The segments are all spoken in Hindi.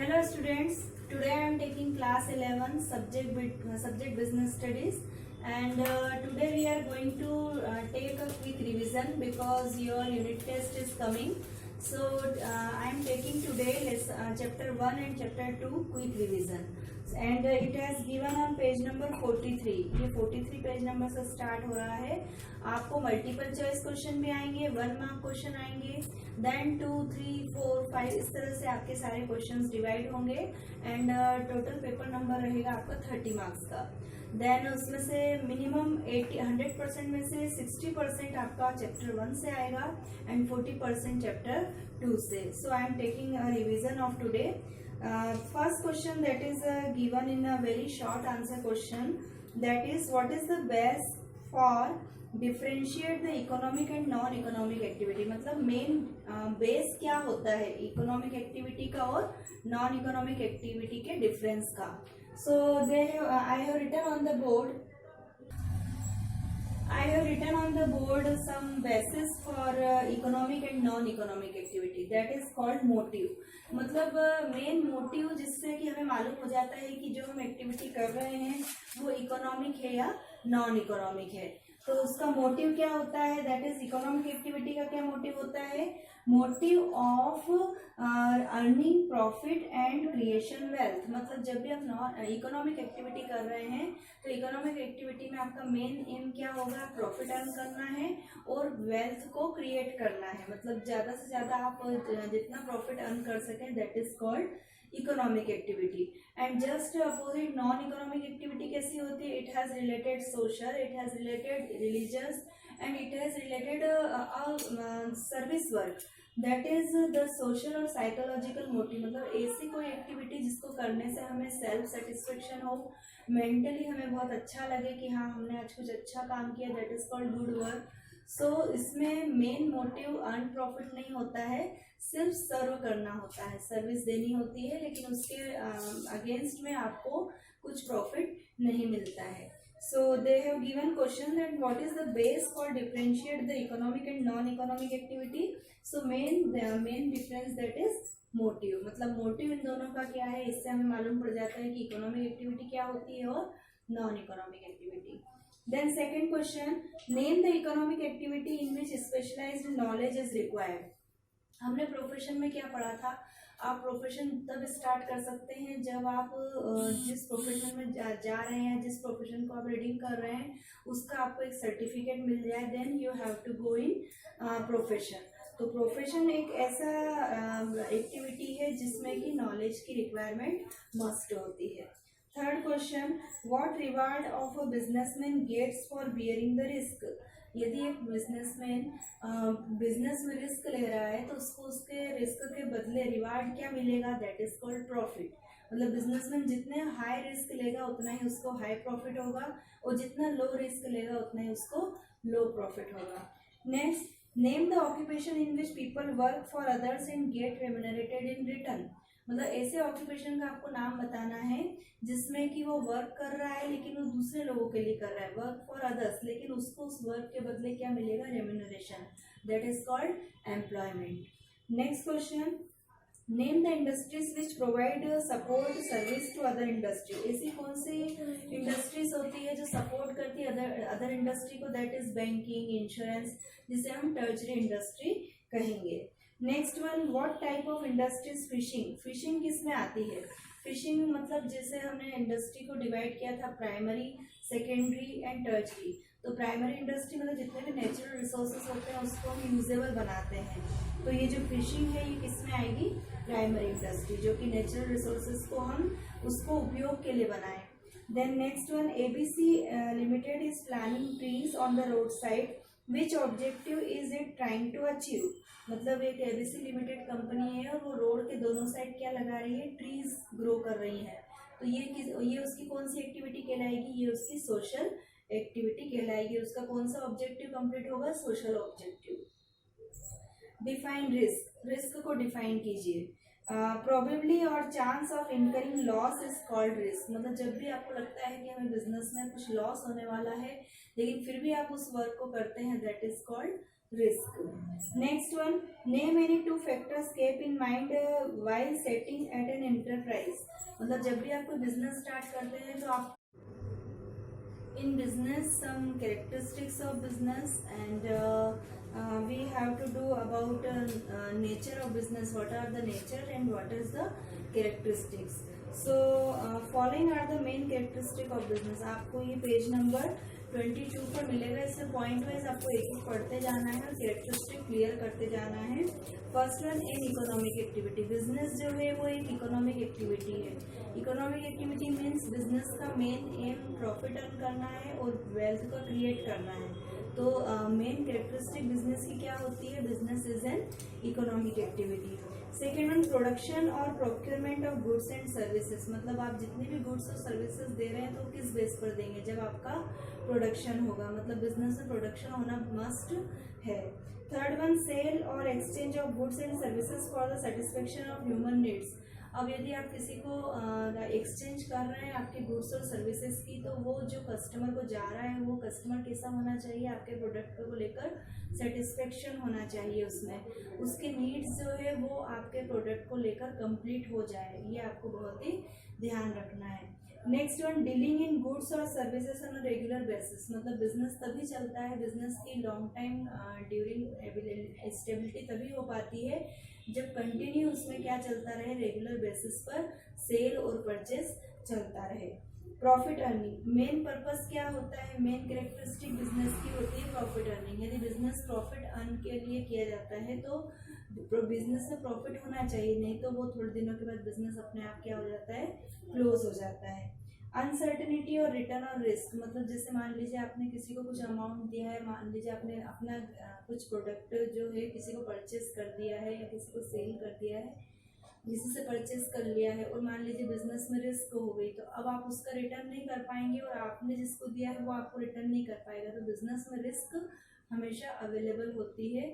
Hello students, today I am taking class 11 subject business studies and today we are going to take a quick revision because your unit test is coming. So I am taking today chapter 1 and chapter 2 quick revision and it has given on page number 43. ये 43 पेज नंबर से स्टार्ट हो रहा है. आपको मल्टीपल चॉइस क्वेश्चन भी आएंगे, 1 मार्क क्वेश्चन आएंगे, देन 2, 3, 4, 5 इस तरह से आपके सारे क्वेश्चंस डिवाइड होंगे एंड टोटल पेपर नंबर रहेगा आपका 30 मार्क्स का. देन उसमें से मिनिमम 100% में से 60% आपका चैप्टर 1 से आएगा एंड 40% चैप्टर 2 से. So I am taking a revision of today. First question that is given in a very short answer question, that is what is the best for differentiate the economic and non economic activity. मतलब मेन बेस क्या होता है इकोनॉमिक एक्टिविटी का और नॉन इकोनॉमिक एक्टिविटी के डिफरेंस का. So I have written on the board some basis for economic and non-economic activity, that is called motive. मतलब मेन मोटिव जिससे कि हमें मालूम हो जाता है कि जो हम एक्टिविटी कर रहे हैं वो इकोनॉमिक है या नॉन इकोनॉमिक है. तो उसका मोटिव क्या होता है, दैट इज इकोनॉमिक एक्टिविटी का क्या मोटिव होता है, motive of earning profit and creation wealth. मतलब जब भी आप नॉन इकोनॉमिक एक्टिविटी कर रहे हैं तो इकोनॉमिक एक्टिविटी में आपका मेन एम क्या होगा, प्रॉफिट अर्न करना है और वेल्थ को क्रिएट करना है. मतलब ज़्यादा से ज़्यादा आप जितना प्रॉफिट अर्न कर सकें, that is called economic activity. And just opposite non economic activity कैसी होती है, it has related social, it has related religious and it has related service work, that is the social और साइकोलॉजिकल मोटिव. मतलब ऐसी कोई एक्टिविटी जिसको करने से हमें सेल्फ सेटिस्फेक्शन हो, मेंटली हमें बहुत अच्छा लगे कि हाँ हमने आज कुछ अच्छा काम किया, that is called good work. So इसमें मेन मोटिव अर्न प्रॉफिट नहीं होता है, सिर्फ सर्व करना होता है, सर्विस देनी होती है, लेकिन उसके अगेंस्ट में आपको कुछ प्रॉफिट नहीं मिलता है. So they have given question that what is the base for differentiate the economic and non-economic activity. So main difference that is motive. मतलब motive इन दोनों का क्या है, इससे हमें मालूम पड़ जाता है कि economic activity क्या होती है और non-economic activity. Then second question, name the economic activity in which specialized knowledge is required. हमने प्रोफेशन में क्या पढ़ा था, आप प्रोफेशन तब स्टार्ट कर सकते हैं जब आप जिस प्रोफेशन में जा रहे हैं, जिस प्रोफेशन को आप रीडिंग कर रहे हैं उसका आपको एक सर्टिफिकेट मिल जाए, then you have to go in profession. तो प्रोफेशन एक ऐसा एक्टिविटी है जिसमें कि नॉलेज की रिक्वायरमेंट मस्ट होती है. Third question, what reward of a businessman gets for bearing the risk. यदि एक बिजनेसमैन बिजनेस में रिस्क ले रहा है तो उसको उसके रिस्क के बदले रिवार्ड क्या मिलेगा, दैट इज कॉल्ड प्रॉफिट. मतलब बिजनेसमैन जितने हाई रिस्क लेगा उतना ही उसको हाई प्रॉफिट होगा और जितना लो रिस्क लेगा उतना ही उसको लो प्रॉफिट होगा. Next, name the occupation in which people work for others and get remunerated in return. मतलब ऐसे ऑक्यूपेशन का आपको नाम बताना है जिसमें कि वो वर्क कर रहा है लेकिन वो दूसरे लोगों के लिए कर रहा है, वर्क फॉर अदर्स, लेकिन उसको उस वर्क के बदले क्या मिलेगा, remuneration, that is called employment. Next question, name the industries which provide support service to other industry. ऐसी कौन सी इंडस्ट्रीज होती है जो सपोर्ट करती है अदर इंडस्ट्री को, दैट इज बैंकिंग, इंश्योरेंस, जिसे हम टर्शरी इंडस्ट्री कहेंगे. Next one, what type of industries fishing. Fishing किस में आती है, फिशिंग मतलब जैसे हमने इंडस्ट्री को डिवाइड किया था प्राइमरी, सेकेंडरी एंड टर्शरी. तो प्राइमरी इंडस्ट्री मतलब जितने भी नेचुरल रिसोर्सेज होते हैं उसको हम यूजेबल बनाते हैं. तो ये जो फिशिंग है ये किस में आएगी, प्राइमरी इंडस्ट्री, जो कि नेचुरल रिसोर्सेज को हम उसको उपयोग के लिए बनाएं. Then next one, ABC limited is planning trees on the road side, which objective is it trying to achieve. मतलब एक ABC लिमिटेड कंपनी है और वो रोड के दोनों साइड क्या लगा रही है, ट्रीज ग्रो कर रही है. तो ये उसकी कौन सी एक्टिविटी कहलाएगी, ये उसकी सोशल एक्टिविटी कहलाएगी. उसका कौन सा ऑब्जेक्टिव कंप्लीट होगा, social objective. Define risk. Risk को डिफाइन कीजिए. प्रोबेबली और chance of incurring loss is called risk. मतलब जब भी आपको लगता है कि हमें बिजनेस में कुछ लॉस होने वाला है लेकिन फिर भी आप उस वर्क को करते हैं, that is called risk. Next one, name any two factors keep in mind while setting at an enterprise. मतलब जब भी आप कोई बिजनेस स्टार्ट करते हैं तो आप in business some characteristics of business, and we have to do about nature of business, what are the nature and what is the characteristics. So following are the main characteristic of business. आपको ये पेज नंबर 22 पर मिलेगा, इससे पॉइंट वाइज आपको एक एक पढ़ते जाना है और कैरेक्टरिस्टिक क्लियर करते जाना है. First one, in economic activity. Business जो है वो एक इकोनॉमिक एक्टिविटी है. इकोनॉमिक एक्टिविटी मीन्स बिजनेस का मेन एम प्रॉफिट अर्न करना है और वेल्थ को क्रिएट करना है. तो मेन कैरेक्टरिस्टिक बिजनेस की क्या होती है? Business is an economic activity. Second one, production और procurement of goods and services. मतलब आप जितने भी गुड्स और सर्विसेज दे रहे हैं तो किस बेस पर देंगे? जब आपका प्रोडक्शन होगा. मतलब बिजनेस में प्रोडक्शन होना मस्ट है. थर्ड वन, सेल और exchange of goods and services for the satisfaction of human needs. अब यदि आप किसी को एक्सचेंज कर रहे हैं आपके गुड्स और सर्विसेज की, तो वो जो कस्टमर को जा रहा है वो कस्टमर कैसा होना चाहिए? आपके प्रोडक्ट को लेकर सेटिस्फेक्शन होना चाहिए उसमें, उसके नीड्स जो है वो आपके प्रोडक्ट को लेकर कंप्लीट हो जाए. ये आपको बहुत ही ध्यान रखना है. Next one, dealing in goods और सर्विसेज ऑन रेगुलर बेसिस. मतलब बिजनेस तभी चलता है, बिजनेस की लॉन्ग टाइम ड्यूरिंग स्टेबिलिटी तभी हो पाती है जब कंटिन्यू उसमें क्या चलता रहे? रेगुलर बेसिस पर सेल और परचेस चलता रहे. Profit earning. मेन पर्पस क्या होता है? मेन कैरेक्टरिस्टिक बिजनेस की होती है प्रॉफिट अर्निंग. यदि बिजनेस प्रॉफिट अर्न के लिए किया जाता है तो बिजनेस में प्रॉफिट होना चाहिए, नहीं तो वो थोड़े दिनों के बाद बिजनेस अपने आप क्या हो जाता है? क्लोज हो जाता है. अनसर्टेनिटी और रिटर्न और रिस्क. मतलब जैसे मान लीजिए आपने किसी को कुछ अमाउंट दिया है, मान लीजिए आपने अपना कुछ प्रोडक्ट जो है किसी को परचेस कर दिया है या किसी को सेल कर दिया है, किसी से परचेस कर लिया है, और मान लीजिए बिजनेस में रिस्क हो गई, तो अब आप उसका रिटर्न नहीं कर पाएंगे और आपने जिसको दिया है वो आपको रिटर्न नहीं कर पाएगा. तो बिजनेस में रिस्क हमेशा अवेलेबल होती है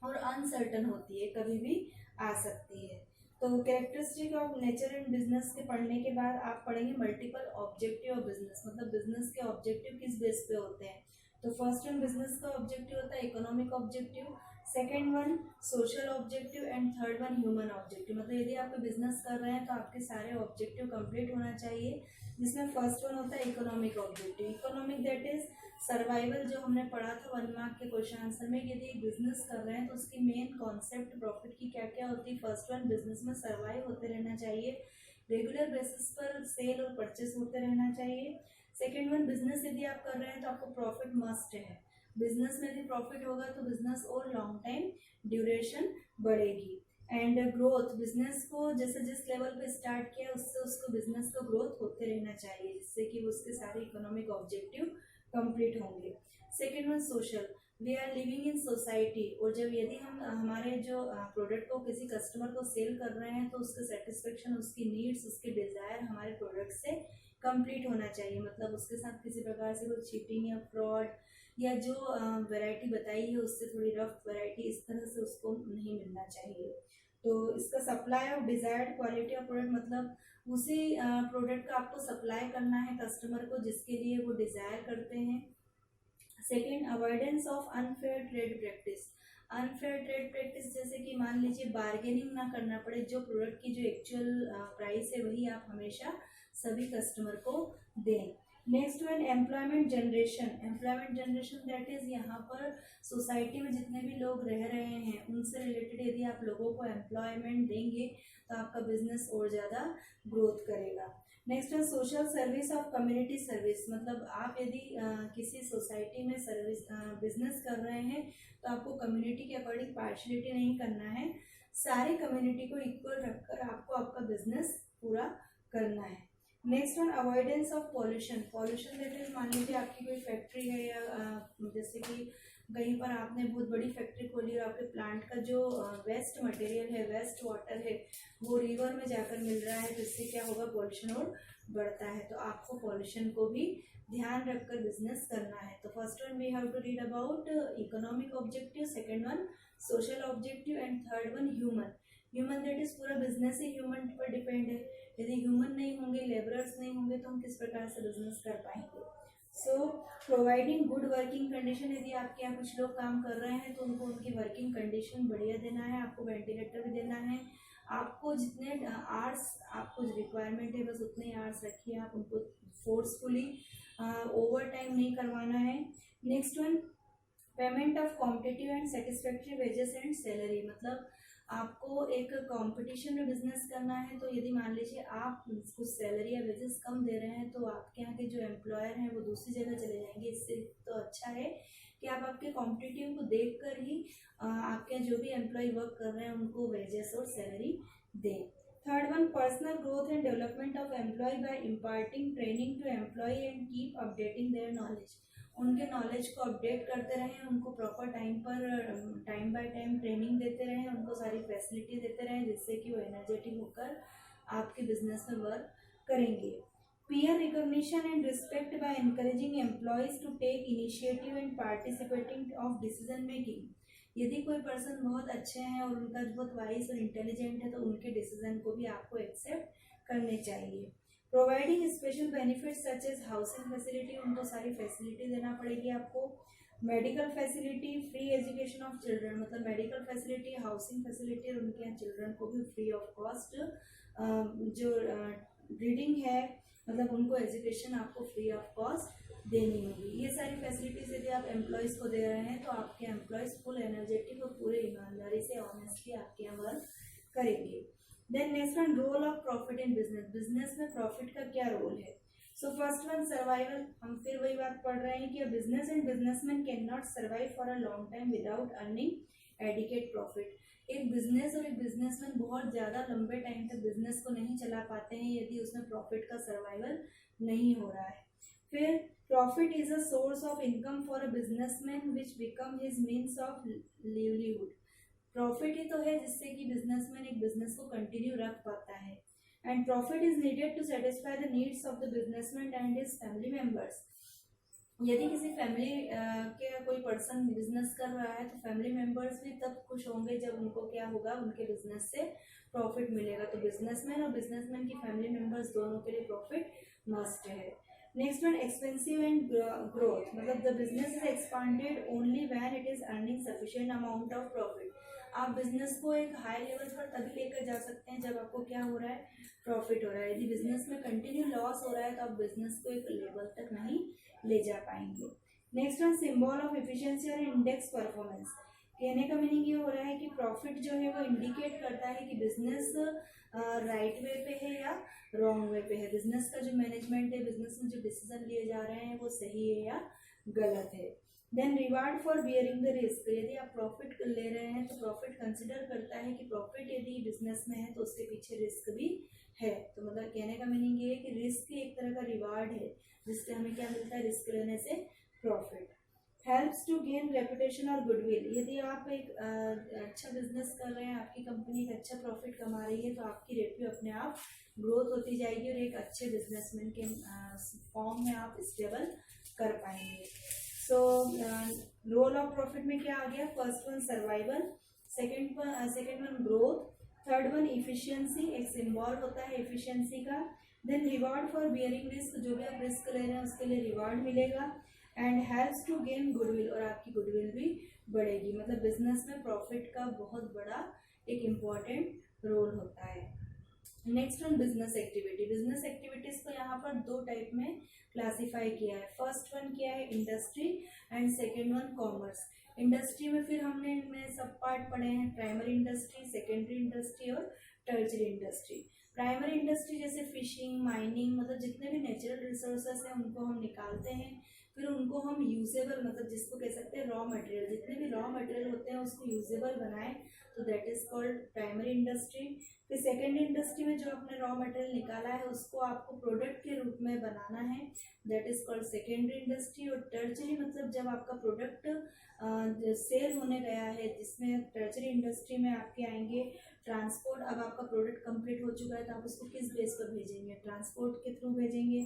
और अनसर्टन होती है, कभी भी आ सकती है. तो characteristic of nature and business के पढ़ने के बाद आप पढ़ेंगे मल्टीपल ऑब्जेक्टिव ऑफ बिजनेस. मतलब बिजनेस के ऑब्जेक्टिव किस बेस पे होते हैं? तो फर्स्ट वन, बिजनेस का ऑब्जेक्टिव होता है economic objective, second one social objective and third one human objective. मतलब यदि आप बिजनेस कर रहे हैं तो आपके सारे ऑब्जेक्टिव कंप्लीट होना चाहिए, जिसमें फर्स्ट वन होता है economic objective. Economic that is survival, जो हमने पढ़ा था 1 मार्क के क्वेश्चन आंसर में. यदि बिजनेस कर रहे हैं तो उसकी मेन कॉन्सेप्ट प्रॉफिट की क्या क्या होती है? फर्स्ट वन, बिजनेस में सर्वाइव होते रहना चाहिए, रेगुलर बेसिस पर सेल और परचेस होते रहना चाहिए. सेकेंड वन, बिजनेस यदि आप कर रहे हैं तो आपको प्रॉफिट मस्ट है. बिजनेस में यदि प्रॉफिट होगा तो बिजनेस और लॉन्ग टाइम ड्यूरेशन बढ़ेगी. एंड ग्रोथ, बिजनेस को जैसे जिस लेवल पे स्टार्ट किया उससे उसको बिजनेस का ग्रोथ होते रहना चाहिए, जिससे कि उसके सारे इकोनॉमिक ऑब्जेक्टिव कंप्लीट होंगे. Second one, social, we are living in society. और जब यदि हम हमारे जो प्रोडक्ट को किसी कस्टमर को सेल कर रहे हैं तो उसके सेटिस्फेक्शन, उसकी नीड्स, उसके डिजायर हमारे प्रोडक्ट से कंप्लीट होना चाहिए. मतलब उसके साथ किसी प्रकार से कोई चीटिंग या फ्रॉड या जो वैरायटी बताई है उससे थोड़ी रफ वैरायटी, इस तरह से उसको नहीं मिलना चाहिए. तो इसका supply of desired quality of product, मतलब उसी प्रोडक्ट का आपको सप्लाई करना है कस्टमर को जिसके लिए वो डिजायर करते हैं. Second, avoidance of unfair trade practice. Unfair trade practice जैसे कि मान लीजिए बार्गेनिंग ना करना पड़े, जो प्रोडक्ट की जो एक्चुअल प्राइस है वही आप हमेशा सभी कस्टमर को दें. Next one, employment generation. Employment generation that is यहाँ पर सोसाइटी में जितने भी लोग रह रहे हैं उनसे रिलेटेड यदि आप लोगों को एम्प्लॉयमेंट देंगे तो आपका बिजनेस और ज़्यादा ग्रोथ करेगा. नेक्स्ट है social service of community service. मतलब आप यदि किसी सोसाइटी में सर्विस बिजनेस कर रहे हैं तो आपको कम्युनिटी के अकॉर्डिंग पार्शलिटी नहीं करना है, सारी कम्युनिटी को इक्वल रखकर आपको आपका बिजनेस पूरा करना है. Next one, avoidance of pollution. Pollution that मान लीजिए आपकी कोई फैक्ट्री है या जैसे कि कहीं पर आपने बहुत बड़ी फैक्ट्री खोली और आपके प्लांट का जो वेस्ट मटेरियल है, वेस्ट वाटर है, वो रिवर में जाकर मिल रहा है, जिससे क्या होगा? पॉल्यूशन और बढ़ता है. तो आपको पॉल्यूशन को भी ध्यान रखकर बिजनेस करना है. तो first one we have to read about economic objective, second one social objective and third one human. Human that is पूरा बिजनेस ही ह्यूमन पर डिपेंड है. यदि ह्यूमन नहीं होंगे, लेबरर्स नहीं होंगे तो हम किस प्रकार से बिजनेस कर पाएंगे? सो प्रोवाइडिंग गुड वर्किंग कंडीशन, यदि आपके यहाँ कुछ लोग काम कर रहे हैं तो उनको उनकी वर्किंग कंडीशन बढ़िया देना है, आपको वेंटिलेटर भी देना है, आपको जितने आवर्स आपको रिक्वायरमेंट है बस उतने आवर्स रखिए, आप उनको फोर्सफुली ओवर टाइम नहीं करवाना है। Next one, payment of competitive and satisfactory wages and salary, मतलब आपको एक कंपटीशन में बिजनेस करना है तो यदि मान लीजिए आप कुछ सैलरी या वेजेस कम दे रहे हैं तो आपके यहाँ के जो एम्प्लॉयर हैं वो दूसरी जगह चले जाएंगे। इससे तो अच्छा है कि आप आपके कॉम्पिटिटिव को देख कर ही आपके जो भी एम्प्लॉय वर्क कर रहे हैं उनको वेजेस और सैलरी दें। Third one, personal growth and development of employ by imparting training to employ and keep updating their knowledge, उनके नॉलेज को अपडेट करते रहें, उनको प्रॉपर टाइम पर टाइम बाय टाइम ट्रेनिंग देते रहें, उनको सारी फैसिलिटी देते रहें जिससे कि वो एनर्जेटिक होकर आपके बिजनेस में वर्क करेंगे। Peer recognition and respect by encouraging employees to take initiative and participating of decision making, यदि कोई पर्सन बहुत अच्छे हैं और उनका बहुत वाइज और इंटेलिजेंट है तो उनके डिसीजन को भी आपको एक्सेप्ट करने चाहिए। Providing special benefit such as housing facility, उनको सारी फैसिलिटी देना पड़ेगी आपको। Medical facility, free education of children, मतलब मेडिकल फैसिलिटी, हाउसिंग फैसिलिटी और उनके यहाँ चिल्ड्रन को भी फ्री ऑफ कॉस्ट जो रीडिंग है मतलब उनको एजुकेशन आपको फ्री ऑफ कॉस्ट देनी होगी। ये सारी फैसिलिटीज यदि आप एम्प्लॉयज़ को दे रहे हैं तो आपके एम्प्लॉयज़ फुल एनर्जेटिक और पूरे ईमानदारी से ऑनेस्टली आपके यहाँ वर्क करेंगे। Then next one, role of profit in business, business में प्रॉफिट का क्या रोल है। सो फर्स्ट वन, सर्वाइवल, हम फिर वही बात पढ़ रहे हैं कि business and businessman can not survive for a long time without earning adequate profit, एक बिजनेस और एक बिजनेसमैन बहुत ज़्यादा लंबे टाइम तक बिजनेस को नहीं चला पाते हैं यदि उसमें प्रॉफिट का सर्वाइवल नहीं हो रहा है। फिर profit is a source of income for a businessman which become his means of livelihood, profit ही तो है जिससे कि बिजनेसमैन एक बिजनेस को कंटिन्यू रख पाता है। And profit is needed to satisfy the needs of the businessman and his family members, यदि किसी फैमिली के कोई पर्सन बिजनेस कर रहा है तो फैमिली मेंबर्स भी तब खुश होंगे जब उनको क्या होगा, उनके बिजनेस से प्रॉफिट मिलेगा। तो बिजनेसमैन और बिजनेसमैन की फैमिली मेंबर्स दोनों के लिए प्रॉफिट मस्ट है। Next one, expensive and growth, मतलब the business is expanded only when it is earning sufficient amount of profit, आप बिजनेस को एक हाई लेवल पर तभी लेकर जा सकते हैं जब आपको क्या हो रहा है, प्रॉफिट हो रहा है। यदि बिजनेस में कंटिन्यू लॉस हो रहा है तो आप बिजनेस को एक लेवल तक नहीं ले जा पाएंगे। Next one, symbol of efficiency और इंडेक्स परफॉर्मेंस, कहने का मीनिंग ये हो रहा है कि प्रॉफिट जो है वो इंडिकेट करता है कि बिजनेस राइट वे पे है या रॉन्ग वे पे है, बिजनेस का जो मैनेजमेंट है, बिजनेस में जो डिसीजन लिए जा रहे हैं वो सही है या गलत है। Then reward for bearing the risk, यदि आप प्रॉफिट ले रहे हैं तो प्रॉफिट कंसिडर करता है कि प्रॉफिट यदि बिजनेस में है तो उसके पीछे रिस्क भी है। तो मतलब कहने का मीनिंग ये है कि रिस्क एक तरह का रिवार्ड है जिससे हमें क्या मिलता है, रिस्क लेने से profit. Helps to gain reputation और गुडविल, यदि आप एक अच्छा बिजनेस कर रहे हैं, आपकी कंपनी एक अच्छा प्रॉफिट कमा रही है तो आपकी रेप्यू अपने आप ग्रोथ होती जाएगी और एक अच्छे बिजनेसमैन के फॉर्म में आप स्टेबल कर पाएंगे। सो रोल ऑफ प्रॉफिट में क्या आ गया, first one survival, second one growth, third one efficiency, एक सिंबल होता है इफिशियंसी का। Then reward for bearing risk, जो भी आप रिस्क ले रहे हैं उसके लिए रिवार्ड मिलेगा। And helps to gain goodwill, और आपकी गुडविल भी बढ़ेगी। मतलब बिजनेस में प्रॉफिट का बहुत बड़ा एक इम्पॉर्टेंट रोल होता है। Next one, business activity, business activities को यहाँ पर दो टाइप में क्लासिफाई किया है। फर्स्ट वन क्या है, industry, and second one commerce. Industry में फिर हमने इनमें सब पार्ट पढ़े हैं, प्राइमरी इंडस्ट्री, सेकेंडरी इंडस्ट्री और टर्चरी इंडस्ट्री। प्राइमरी इंडस्ट्री जैसे फिशिंग, माइनिंग, मतलब जितने भी नेचुरल रिसोर्सेस हैं उनको हम निकालते हैं, फिर उनको हम यूजेबल, मतलब जिसको कह सकते हैं रॉ मटेरियल, जितने भी रॉ मटेरियल होते हैं उसको यूजेबल बनाएं तो that is called primary industry. फिर सेकेंड इंडस्ट्री में जो आपने रॉ मटेरियल निकाला है उसको आपको प्रोडक्ट के रूप में बनाना है, that is called secondary industry. और टर्चरी मतलब जब आपका प्रोडक्ट सेल होने गया है, जिसमें टर्चरी इंडस्ट्री में आपके आएंगे ट्रांसपोर्ट। अब आपका प्रोडक्ट कंप्लीट हो चुका है तो आप उसको किस बेस पर भेजेंगे, ट्रांसपोर्ट के थ्रू भेजेंगे।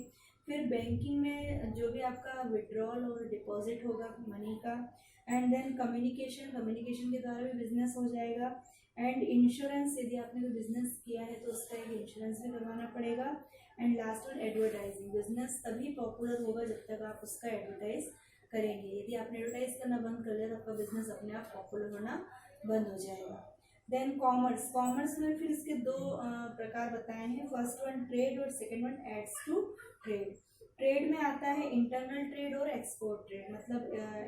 फिर बैंकिंग में जो भी आपका विड्रॉल और डिपॉजिट होगा मनी का। एंड देन कम्युनिकेशन, कम्युनिकेशन के द्वारा भी बिजनेस हो जाएगा। एंड इंश्योरेंस, यदि आपने कोई बिजनेस किया है तो उसका एक इंश्योरेंस भी करवाना पड़ेगा। And last one advertising. Business तभी पॉपुलर होगा जब तक आप उसका एडवर्टाइज करेंगे। यदि आपने एडवर्टाइज करना बंद कर लिया तो आपका बिजनेस अपने आप पॉपुलर होना बंद हो जाएगा। Then commerce. कॉमर्स में फिर इसके दो प्रकार बताए हैं। फर्स्ट वन ट्रेड और second one aids to trade. Trade में आता है इंटरनल ट्रेड और एक्सपोर्ट ट्रेड, मतलब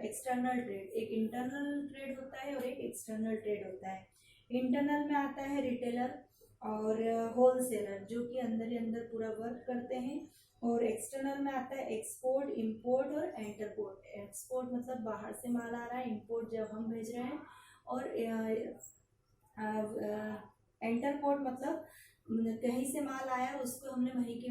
एक्सटर्नल ट्रेड। एक इंटरनल ट्रेड होता है और एक एक्सटर्नल ट्रेड होता है। इंटरनल में आता है रिटेलर और होलसेलर जो कि अंदर ही अंदर पूरा वर्क करते हैं। और एक्सटर्नल में आता है एक्सपोर्ट, इंपोर्ट और एंटरपोर्ट। एक्सपोर्ट मतलब बाहर से माल आ रहा है, इंपोर्ट जब हम भेज रहे हैं, और एंटरपोर्ट मतलब कहीं से माल आया उसको हमने वहीं के